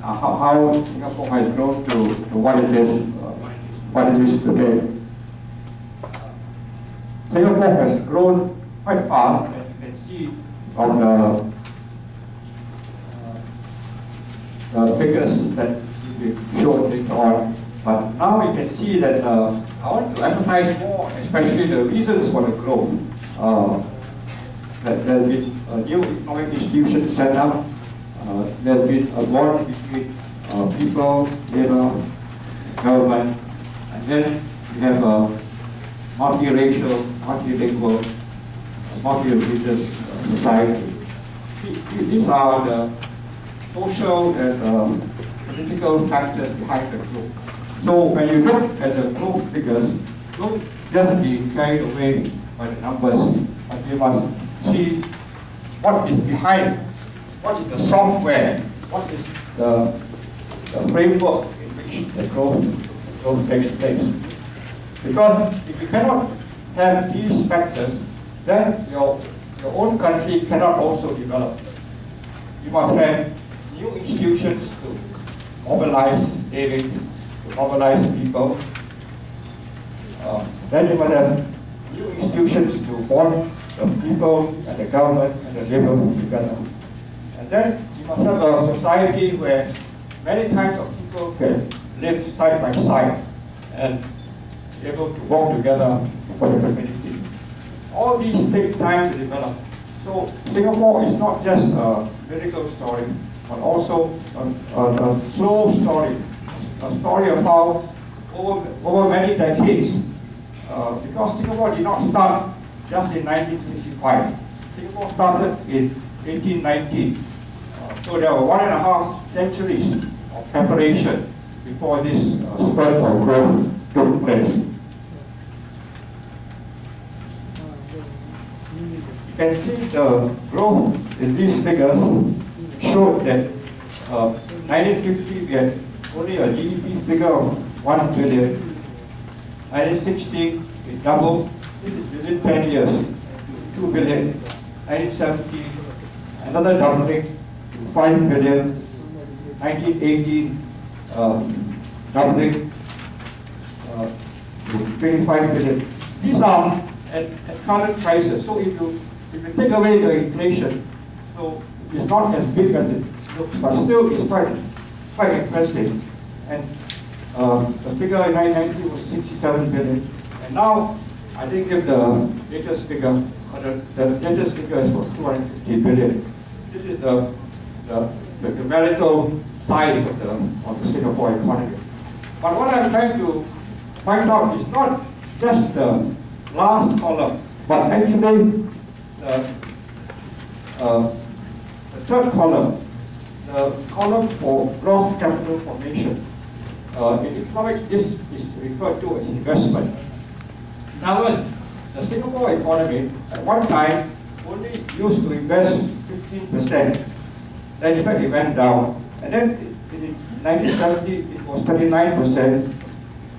how Singapore has grown to what it is today. Singapore has grown quite fast, and you can see from the figures that we showed later on. But now you can see that I want to emphasize more, especially the reasons for the growth. That there have been new economic institutions set up. There has been a bond between people, labor, government, and then we have a multiracial, multilingual, multi-religious society. These are the social and political factors behind the growth. So when you look at the growth figures, don't just be carried away by the numbers, but you must see what is behind, what is the software, what is the framework in which the growth takes place. Because if you cannot have these factors, then your own country cannot also develop. You must have new institutions to mobilize savings, to mobilize people. Then you must have new institutions to bond the people and the government and the labor together. And then you must have a society where many kinds of people can live side by side and be able to work together for the community. All these take time to develop. So Singapore is not just a miracle story, but also a slow story, a story of how over many decades, because Singapore did not start just in 1965. Singapore started in 1890. So there were 1.5 centuries of preparation before this spurt of growth took place. You can see the growth in these figures showed that 1950 we had only a GDP figure of 1 billion. 1960 it doubled. This is within 10 years, 2 billion. 1970, another doubling to 5 billion. 1980, doubling to 25 billion. These are at current prices. So if you take away the inflation, so it's not as big as it looks, but still it's quite impressive. And the figure in 1990 was 67 billion, and now I didn't give the latest figure, but the latest figure is for 250 billion. This is the numerical size of the Singapore economy. But what I'm trying to point out is not just the last column, but actually the third column, the column for gross capital formation. In economics, this is referred to as investment. In other words, the Singapore economy at one time only used to invest 15%. Then in fact it went down. And then in 1970 it was 39%,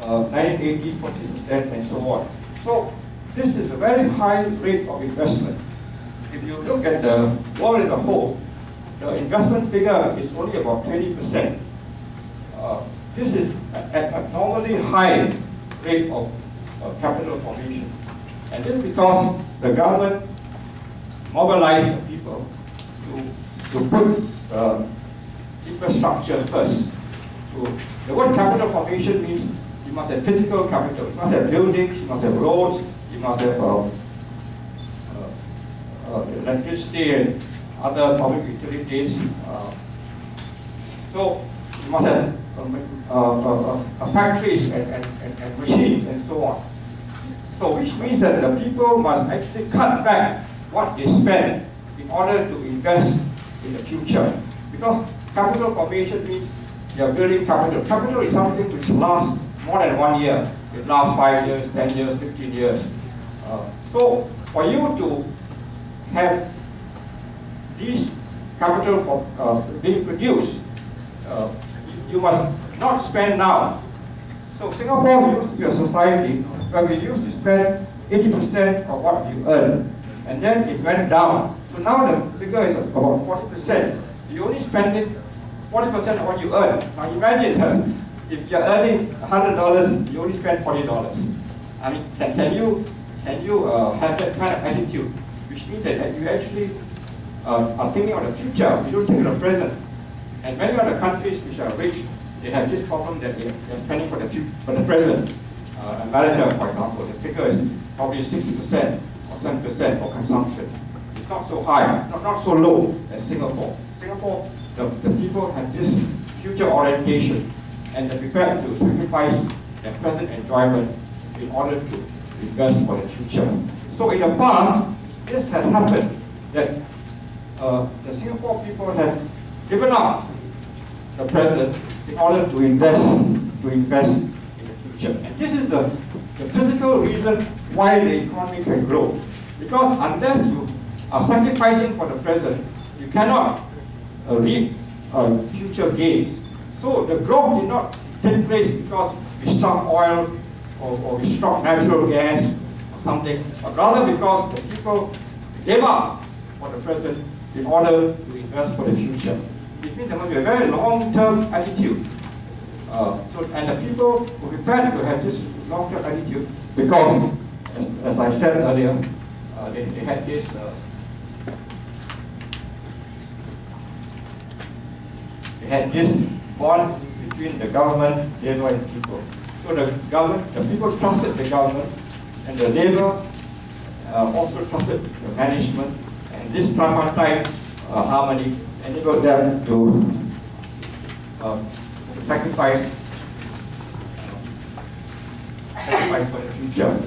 1980 40%, and so on. So this is a very high rate of investment. If you look at the world as a whole, the investment figure is only about 20%. This is at a normally high rate of capital formation. And this is because the government mobilized the people to put infrastructure first. The word capital formation means you must have physical capital. You must have buildings, you must have roads, you must have electricity and other public utilities. So you must have factories and machines and so on. So which means that the people must actually cut back what they spend in order to invest in the future. Because capital formation means you are building capital. Capital is something which lasts more than 1 year. It lasts 5 years, 10 years, 15 years. So for you to have these capital being produced, you must not spend now. So Singapore used to be a society where we used to spend 80% of what you earn, and then it went down. So now the figure is about 40%. You're only spending 40% of what you earn. Now imagine if you're earning $100, you only spend $40. I mean, can you have that kind of attitude, which means that you actually are thinking of the future, you don't think of the present. And many other countries which are rich, they have this problem that they're spending for the present. America, for example, the figure is probably 60% or 70% for consumption. It's not so high, not so low as Singapore. Singapore, the people have this future orientation, and they're prepared to sacrifice their present enjoyment in order to invest for the future. So in the past, this has happened, that the Singapore people have given up the present in order to invest in the future. And this is the physical reason why the economy can grow. Because unless you are sacrificing for the present, you cannot reap future gains. So the growth did not take place because we struck oil or we struck natural gas or something, but rather because the people gave up for the present in order to invest for the future. It means there must be a very long-term attitude. And the people who prepared to have this long-term attitude, because, as I said earlier, they had this bond between the government, labor, and people. So the people trusted the government, and the labor also trusted the management, and this tripartite harmony enabled them to sacrifice for the future.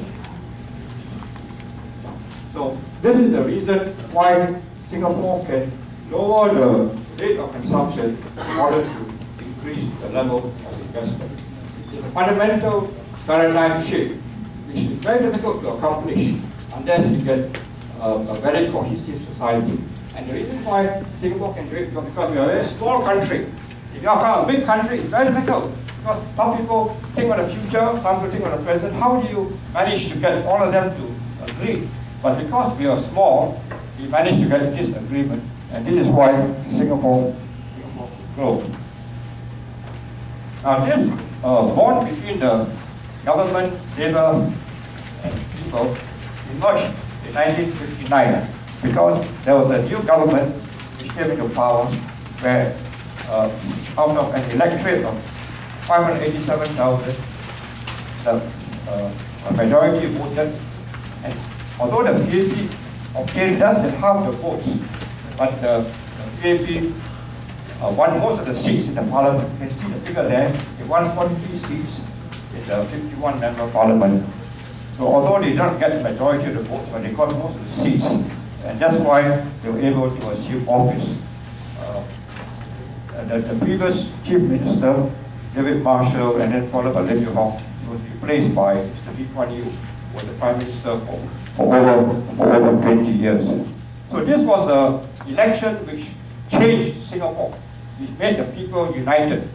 So this is the reason why Singapore can lower the rate of consumption in order to increase the level of investment. It's a fundamental paradigm shift, which is very difficult to accomplish unless you get a very cohesive society. And the reason why Singapore can do it is because we are a very small country. If you are a big country, it's very difficult, because some people think of the future, some people think of the present. How do you manage to get all of them to agree? But because we are small, we managed to get this agreement, and this is why Singapore will grow. Now this bond between the government, labor, and people emerged in 1959, because there was a new government which came into power, where out of an electorate of 587,000, the majority voted, and although the PAP obtained less than half the votes, but the PAP won most of the seats in the parliament. You can see the figure there. They won 43 seats in the 51-member parliament. So although they didn't get the majority of the votes, but they got most of the seats, and that's why they were able to assume office. The previous chief minister, David Marshall, and then followed by Lim Yew Hong, was replaced by Mr. Lee Kuan Yew, who was the prime minister for over 20 years. So this was the election which changed Singapore. It made the people united.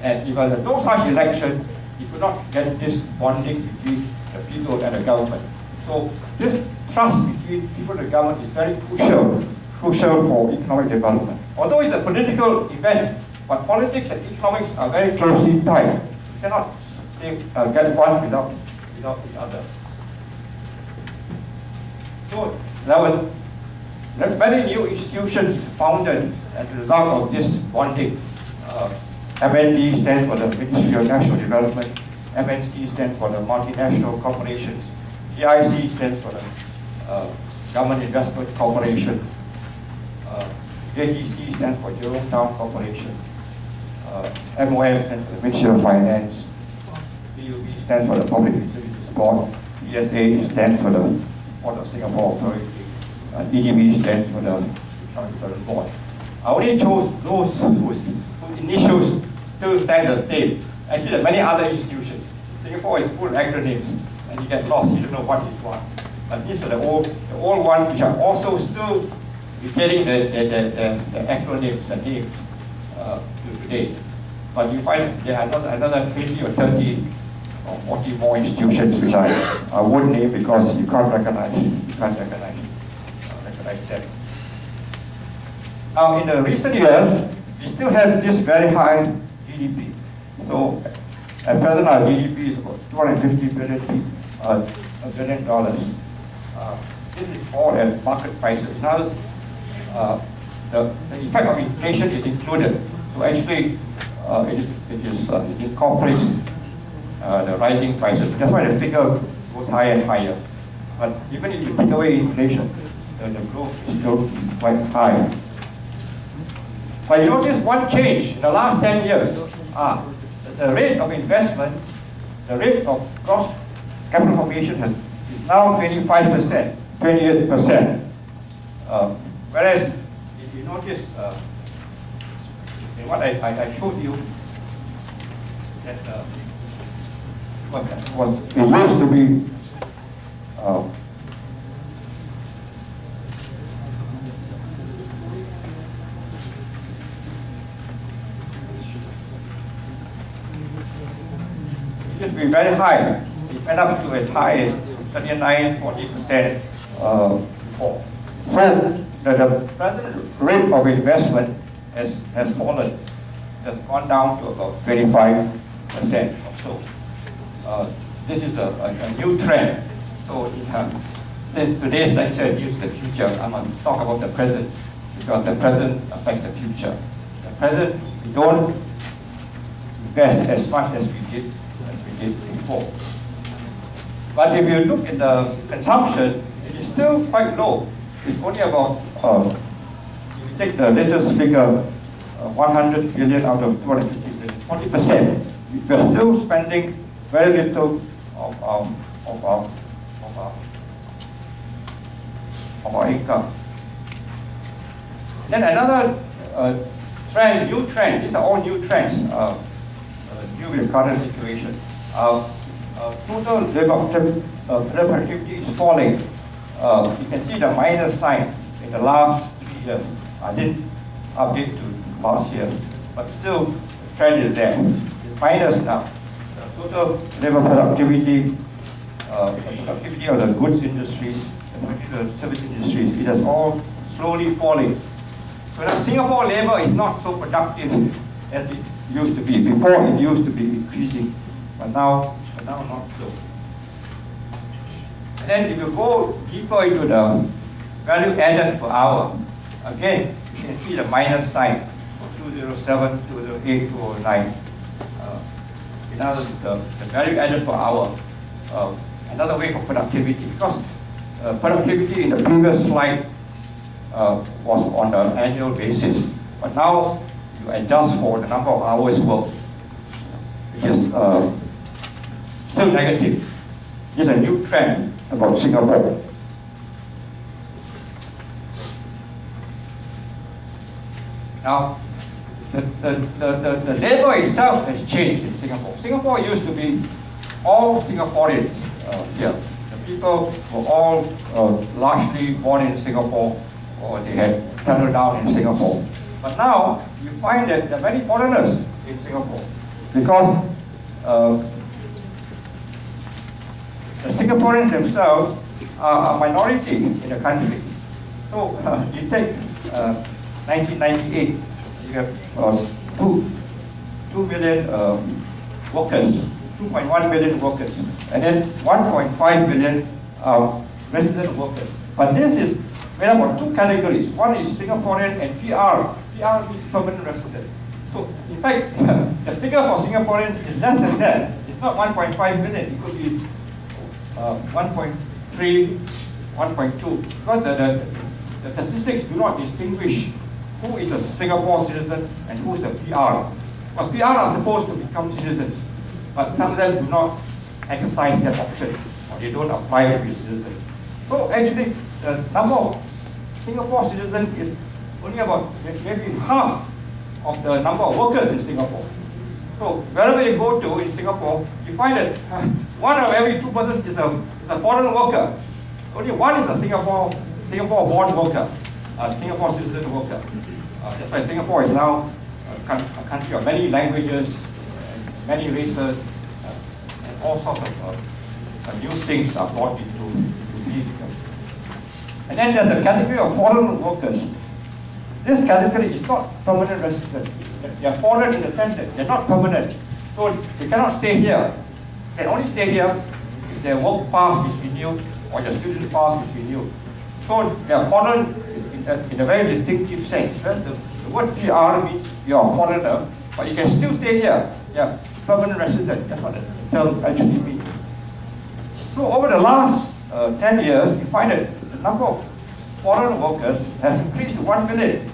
And if there was no such election, you could not get this bonding between the people and the government. So this trust between people and the government is very crucial for economic development. Although it's a political event, but politics and economics are very closely tied. You cannot get one without the other. So there were many new institutions founded as a result of this bonding. MND stands for the Ministry of National Development, MNC stands for the Multinational Corporations, GIC stands for the Government Investment Corporation, JTC stands for Jurong Town Corporation, MOF stands for the Ministry of Finance, PUB stands for the Public Utilities Board, ESA stands for the Port of Singapore Authority, EDB stands for the Economic Development Board. I only chose those whose initials still stand the same. Actually, there are many other institutions. Singapore is full of acronyms, and you get lost, you don't know what is what. But these are the old ones which are also still retaining the acronyms and names to today. But you find there are another 20 or 30 or 40 more institutions which I won't name because you can't recognize them. Now, in the recent years, we still have this very high GDP. So at present our GDP is about $250 billion dollars. This is all at market prices. Now, the effect of inflation is included. So actually, it incorporates the rising prices. That's why the figure goes higher and higher. But even if you take away inflation, the growth is still quite high. But you notice one change in the last 10 years. The rate of investment, the rate of gross capital formation is now 25%, 28%. Whereas, if you notice, in what I showed you, that it used to be very high. It went up to as high as 39, 40% before. So the present rate of investment has fallen. It has gone down to about 25% or so. This is a new trend. So since today's lecture deals with the future, I must talk about the present, because the present affects the future. The present, we don't invest as much as we did before. But if you look at the consumption, it is still quite low. It's only about, if you take the latest figure, 100 billion out of 250 billion, 40%. We're still spending very little of our income. Then another trend, new trend, these are all new trends due to the current situation. Total labor productivity is falling. You can see the minus sign in the last 3 years. I didn't update to last year, but still the trend is there. It's minus now. The total labor productivity, the productivity of the goods industry, the service industries, it is all slowly falling. So now Singapore labor is not so productive as it used to be. Before it used to be increasing, but now not so. And then if you go deeper into the value added per hour, again, you can see the minus sign for 2007, 2008, 2009. In other words, the value added per hour, another way for productivity, because productivity in the previous slide was on an annual basis, but now you adjust for the number of hours worked, which is still negative. This is a new trend about Singapore. Now, the labor itself has changed in Singapore. Singapore used to be all Singaporeans here. The people were all largely born in Singapore, or they had settled down in Singapore. But now, you find that there are many foreigners in Singapore, because the Singaporeans themselves are a minority in the country. So you take 1998, you have 2 million workers, 2.1 million workers, and then 1.5 million resident workers. But this is made up of two categories. One is Singaporean and PR. PR means permanent resident. So in fact, the figure for Singaporean is less than that. It's not 1.5 million. It could be 1.3, 1.2. Because the statistics do not distinguish who is a Singapore citizen and who is a PR. Because PR are supposed to become citizens, but some of them do not exercise that option, or they don't apply to be citizens. So actually, the number of Singapore citizens is only about maybe half of the number of workers in Singapore. So wherever you go to in Singapore, you find that one of every 2 persons is a foreign worker. Only one is a Singapore-born worker, a Singapore citizen worker. That's why Singapore is now a country of many languages, many races, and all sorts of new things are brought into being. And then there's the category of foreign workers. this category is not permanent resident. They are foreign in the sense that they're not permanent. So they cannot stay here. They can only stay here if their work pass is renewed or their student pass is renewed. So they are foreign in a very distinctive sense. Right? The word PR means you are a foreigner, but you can still stay here. Yeah, permanent resident, that's what the term actually means. So over the last 10 years, we find that the number of foreign workers has increased to 1 million.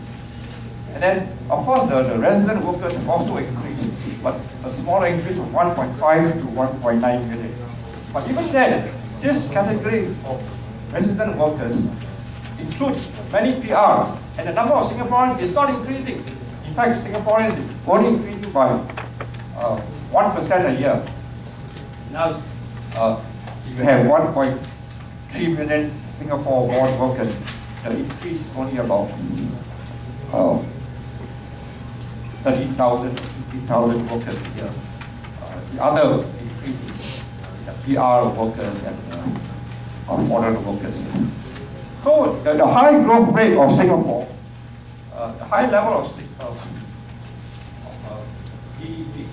And then, of course, the resident workers have also increased, but a smaller increase of 1.5 to 1.9 million. But even then, this category of resident workers includes many PRs, and the number of Singaporeans is not increasing. In fact, Singaporeans is only increasing by 1% a year. Now, you have 1.3 million Singapore-born workers. The increase is only about 13,000 or 15,000 workers a year. The other increase is the PR workers and foreign workers. So the high growth rate of Singapore, the high level of GDP,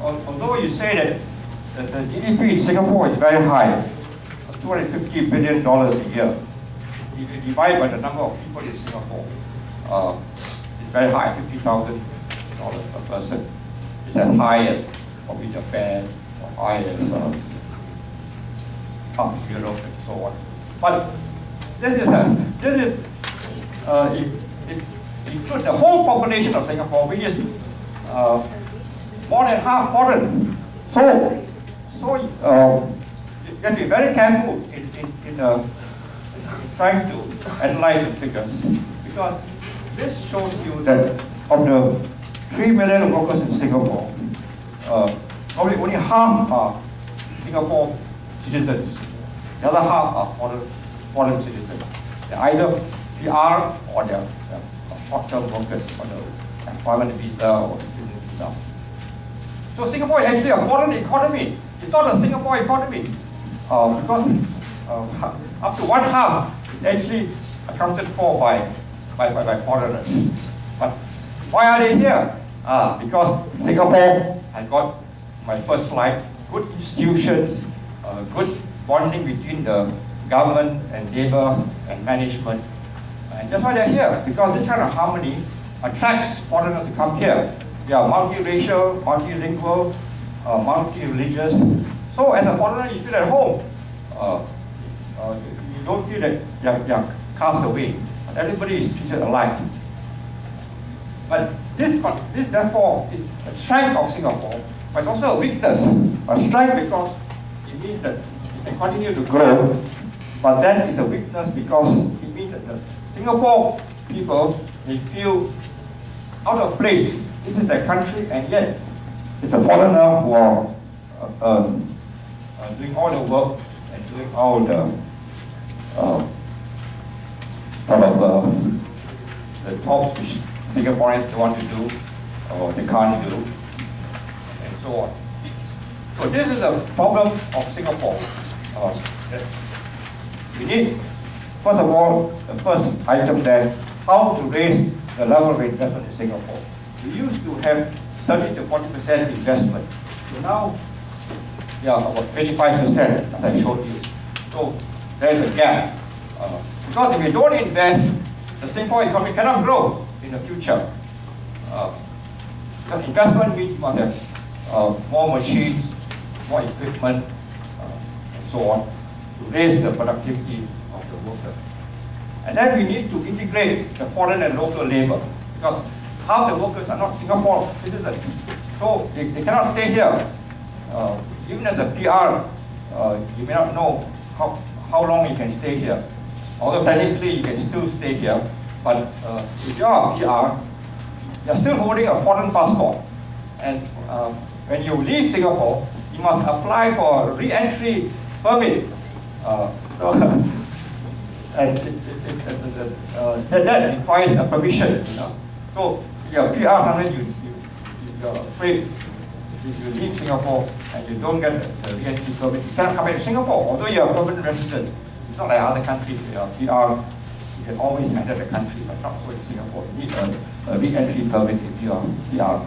although you say that the GDP in Singapore is very high, $250 billion a year. If you divide by the number of people in Singapore, it's very high, $50,000 per person. It's as high as probably Japan, or high as part of Europe and so on. But this includes the whole population of Singapore, which is more than half foreign. So you have to be very careful in trying to analyze the figures, because this shows you that of the 3 million workers in Singapore, probably only half are Singapore citizens. The other half are foreign citizens. They're either PR or they're short-term workers on the employment visa or student visa. So Singapore is actually a foreign economy. It's not a Singapore economy, because it's, up to one half is actually accounted for by foreigners. But why are they here? Because Singapore, I got my first slide, good institutions, good bonding between the government and labor and management. And that's why they're here, because this kind of harmony attracts foreigners to come here. They are multiracial, multilingual, multi-religious. So as a foreigner, you feel at home. You don't feel that you're cast away. Everybody is treated alike. But this therefore is a strength of Singapore, but it's also a weakness. A strength because it means that it can continue to grow, but then it's a weakness because it means that the Singapore people, they feel out of place. This is their country, and yet it's the foreigner who are doing all the work and doing all the the jobs which Singaporeans don't want to do or they can't do, and so on. So this is the problem of Singapore. That we need, first of all, the first item there, how to raise the level of investment in Singapore. We used to have 30 to 40% investment. So now, about 25%, as I showed you. So there's a gap. Because if you don't invest, the Singapore economy cannot grow in the future. Because investment means you must have more machines, more equipment, and so on, to raise the productivity of the worker. And then we need to integrate the foreign and local labor, because half the workers are not Singapore citizens. So they cannot stay here. Even as a PR, you may not know how long you can stay here. Although technically you can still stay here, but if you are a PR, you're still holding a foreign passport. And when you leave Singapore, you must apply for a re-entry permit. And that requires a permission. So if you're a PR, sometimes you you're afraid if you leave Singapore and you don't get the re-entry permit, you cannot come back to Singapore, although you're a permanent resident. It's not like other countries where you're PR, you can always enter the country, but not so in Singapore. You need a re-entry permit if you are PR.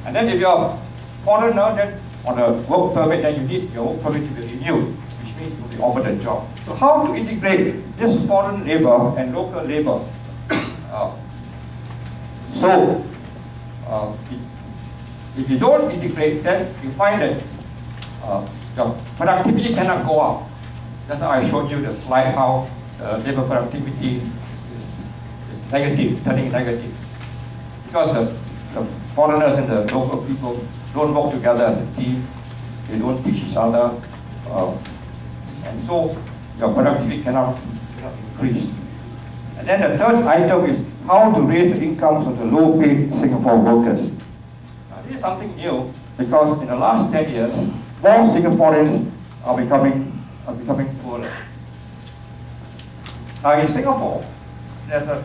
And then if you're a foreigner, then on a work permit, then you need your work permit to be renewed, which means you'll be offered a job. So how to integrate this foreign labor and local labor? If you don't integrate, then you find that your productivity cannot go up. That's why I showed you the slide how labor productivity is negative, turning negative. Because the foreigners and the local people don't work together as a team, they don't teach each other, and so your productivity cannot increase. And then the third item is how to raise the incomes of the low-paid Singapore workers. Now, this is something new because in the last 10 years, more Singaporeans are becoming poorer. Now in Singapore, there's a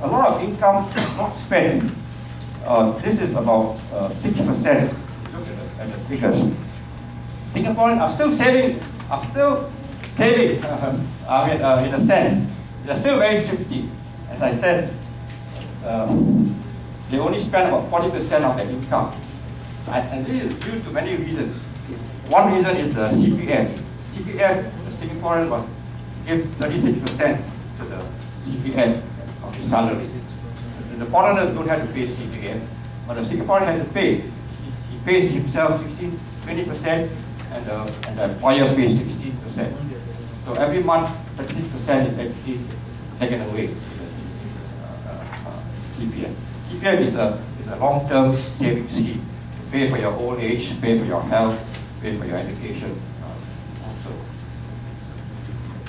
lot of income not spent. This is about 6%. Look at the figures. Singaporeans are still saving. In a sense, they're still very thrifty. As I said, they only spend about 40% of their income, and this is due to many reasons. One reason is the CPF. CPF, the Singaporean must give 36% to the CPF of his salary. The foreigners don't have to pay CPF, but the Singaporean has to pay. He pays himself 20%, and the employer pays 16%. So every month, 36% is actually taken away. CPF. CPF is a long-term saving scheme to pay for your old age, pay for your health, pay for your education also.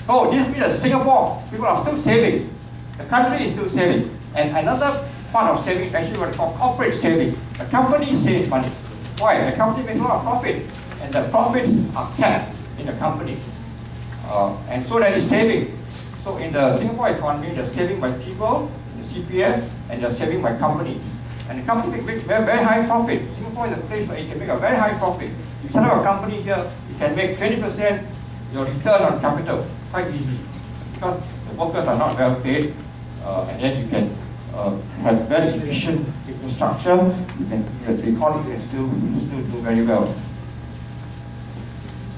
So this means that Singapore, people are still saving. The country is still saving. And another part of saving is actually what we call corporate saving. The company saves money. Why? The company makes a lot of profit, and the profits are kept in the company. And so that is saving. So in the Singapore economy, they're saving by people, the CPF, and they're saving by companies. And the company make very, very high profit. Singapore is a place where you can make a very high profit. If you set up a company here, you can make 20% your return on capital, quite easy. Because the workers are not well paid, and then you can have very efficient infrastructure, the economy can still do very well.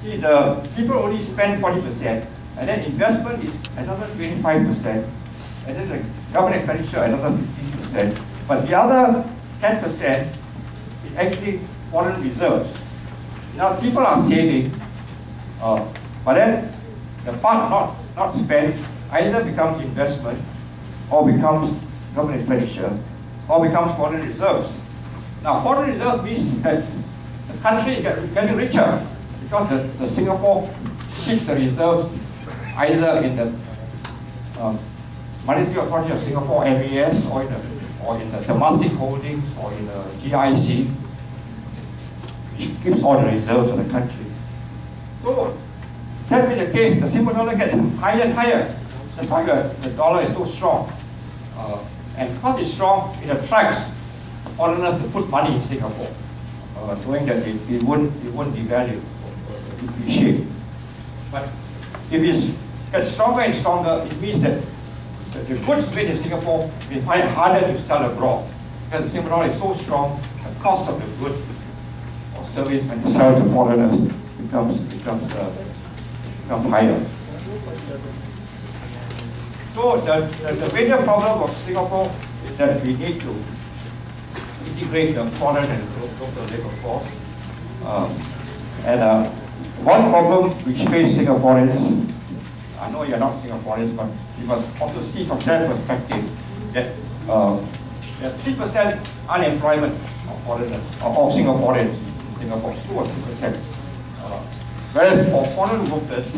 See, the people only spend 40%, and then investment is another 25%, and then the government expenditure another 15%. But the other 10% is actually foreign reserves. Now people are saving, but then the part not spent either becomes investment, or becomes government expenditure, or becomes foreign reserves. Now foreign reserves means that the country is getting richer, because the Singapore keeps the reserves either in the Monetary Authority of Singapore, MBA, or in the domestic holdings, or in the GIC, which keeps all the reserves of the country. So that being the case, the Singapore dollar gets higher and higher. That's why the dollar is so strong. And because it's strong, it attracts foreigners to put money in Singapore, knowing that it won't devalue or depreciate. But if it gets stronger and stronger, it means that the goods made in Singapore, we find it harder to sell abroad. Because the Singapore dollar is so strong, the cost of the good or service when you sell to foreigners becomes higher. So the major problem of Singapore is that we need to integrate the foreign and local labor force. One problem which faces Singaporeans, I know you're not Singaporeans, but you must also see from that perspective that 3% unemployment of foreigners, of Singaporeans in Singapore, 2 or 3%. Whereas for foreign workers,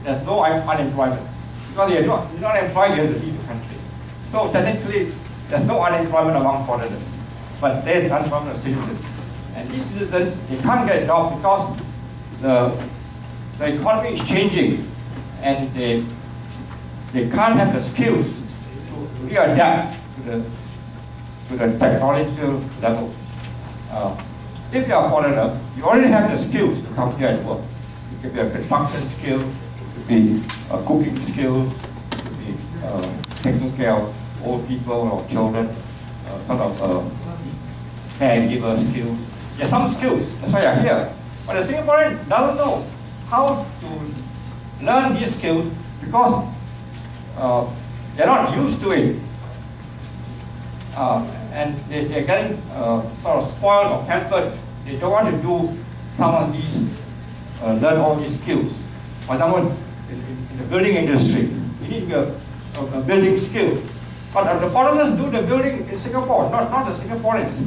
there's no unemployment. Because you're not employed, you have to leave the country. So technically, there's no unemployment among foreigners, but there's unemployment of citizens. And these citizens, they can't get a job because the economy is changing, and they can't have the skills to readapt to to the technological level. If you are a foreigner, you already have the skills to come here and work. It could be a construction skill, it could be a cooking skill, it could be taking care of old people or children, sort of caregiver skills. There are some skills, that's why you're here. But the Singaporean doesn't know how to learn these skills because they're not used to it. And they're getting sort of spoiled or pampered. They don't want to do some of these, learn all these skills. For example, in the building industry, you need to be a building skill. But the foreigners do the building in Singapore, not the Singaporeans.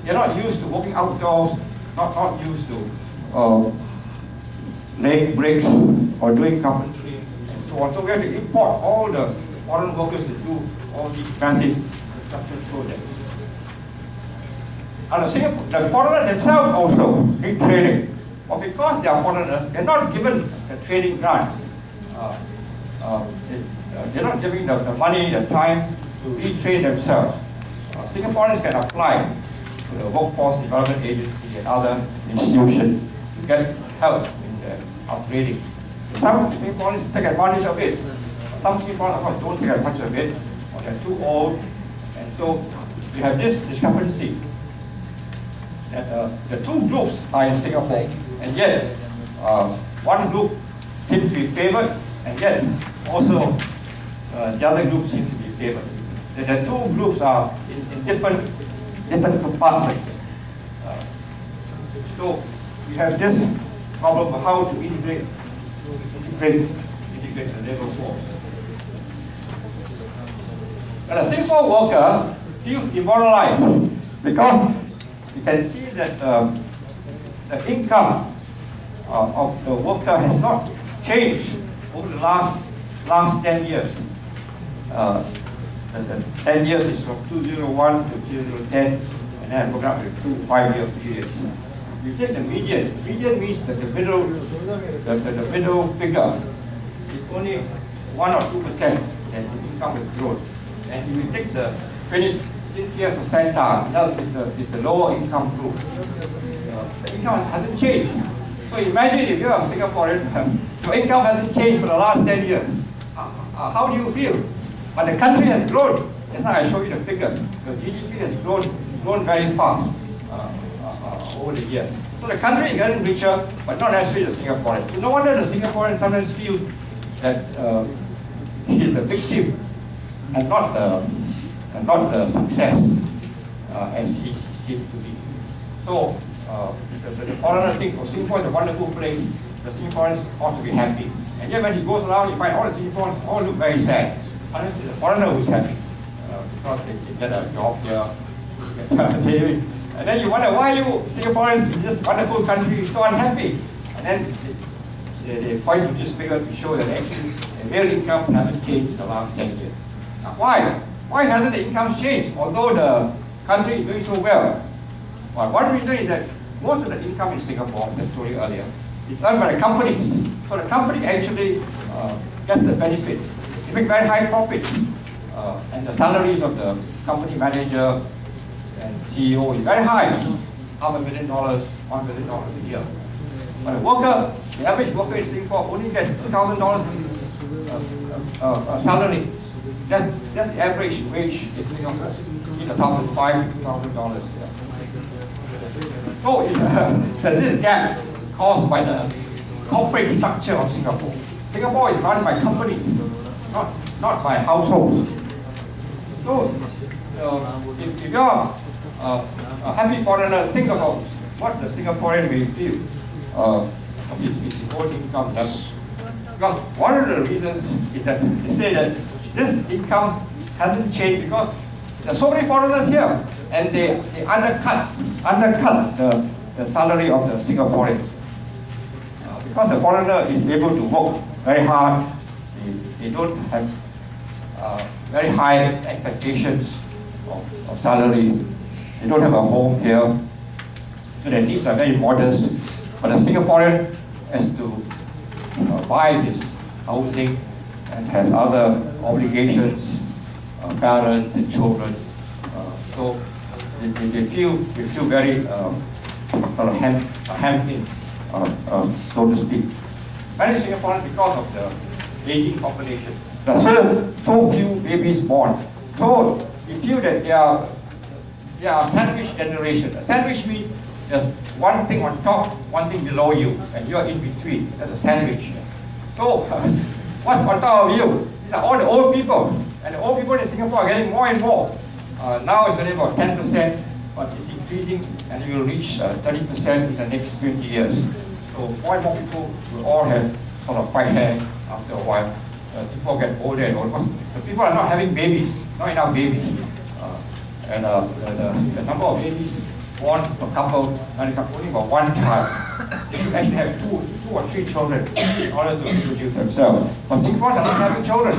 They're not used to working outdoors, not used to laying bricks or doing carpentry and so on. So we have to import all the foreign workers to do all these massive construction projects. And the foreigners themselves also need training. But because they are foreigners, they're not given the training grants. They're not giving the money, the time to retrain themselves. Singaporeans can apply to the Workforce Development Agency and other institutions to get help in the upgrading. Some Singaporeans take advantage of it. Some Singaporeans, of course, don't take advantage of it, or they're too old. And so we have this discrepancy that the two groups are in Singapore, and yet one group seems to be favored, and yet also the other group seems to be favored. The two groups are in different compartments. So we have this problem of how to integrate the labor force. And a Singapore worker feels demoralized because you can see that the income of the worker has not changed over the last 10 years. The 10 years is from 2001 to 2010, and then I broke up with 2 5-year periods. You take the median. Median means that the middle figure is only 1 or 2% that the income has grown. And if you take the 20th percentile, that is the lower income group. The income hasn't changed. So imagine if you're a Singaporean, your income hasn't changed for the last 10 years. How do you feel? But the country has grown. That's why I show you the figures. The GDP has grown very fast over the years. So the country is getting richer, but not necessarily the Singaporean. So no wonder the Singaporean sometimes feels that he is the victim and not the success as he seems to be. So the foreigner thinks, oh, Singapore is a wonderful place. The Singaporeans ought to be happy. And yet when he goes around, you find all the Singaporeans all look very sad. Sometimes it's the foreigner who's happy because they get a job here, get saving. And then you wonder why you Singaporeans in this wonderful country are so unhappy. And then they point to this figure to show that actually the real incomes haven't changed in the last 10 years. Now why? Why hasn't the incomes changed, although the country is doing so well? Well, one reason is that most of the income in Singapore, as I told you earlier, is earned by the companies. So the company actually gets the benefit. They make very high profits. And the salaries of the company manager and CEO is very high. $500,000, $1 million a year. But the worker, the average worker in Singapore only gets $2,000 salary. That's the average wage in Singapore, in $1,500 to $2,000. So this gap caused by the corporate structure of Singapore. Singapore is run by companies, not by households. So if you're a happy foreigner, think about what the Singaporean may feel of his own income level. Because one of the reasons is that they say that this income hasn't changed because there are so many foreigners here, and they undercut the salary of the Singaporeans. Because the foreigner is able to work very hard, they don't have very high expectations of salary. They don't have a home here, so their needs are very modest. But the Singaporean has to buy his housing and has other obligations, parents and children. So they feel very hemmed in, so to speak. Many Singaporeans, because of the aging population, there are so few babies born. So we feel that they are a sandwich generation. A sandwich means there's one thing on top, one thing below you, and you're in between. That's a sandwich. So what's on top of you? These are all the old people. And the old people in Singapore are getting more and more. Now it's only about 10%, but it's increasing, and it will reach 30% in the next 20 years. So more and more people will all have sort of white hair after a while. Singapore get older and older. The people are not having babies, not enough babies. And the number of babies born per couple, only about one child. They should actually have two or three children in order to reproduce themselves. But Singaporeans are not having children.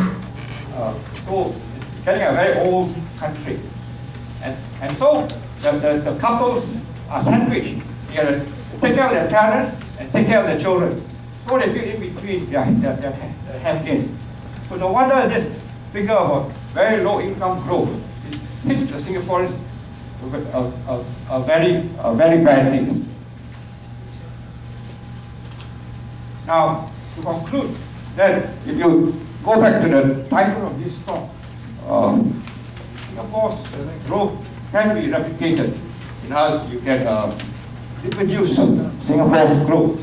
So it's getting a very old country. And so the couples are sandwiched. They have to take care of their parents and take care of their children. So they feel in between, they're hemmed in. So no wonder this figure of very low income growth hits the Singaporeans very badly. Now, to conclude, that if you go back to the title of this talk, Singapore's growth can be replicated. In others, you can reproduce Singapore's growth.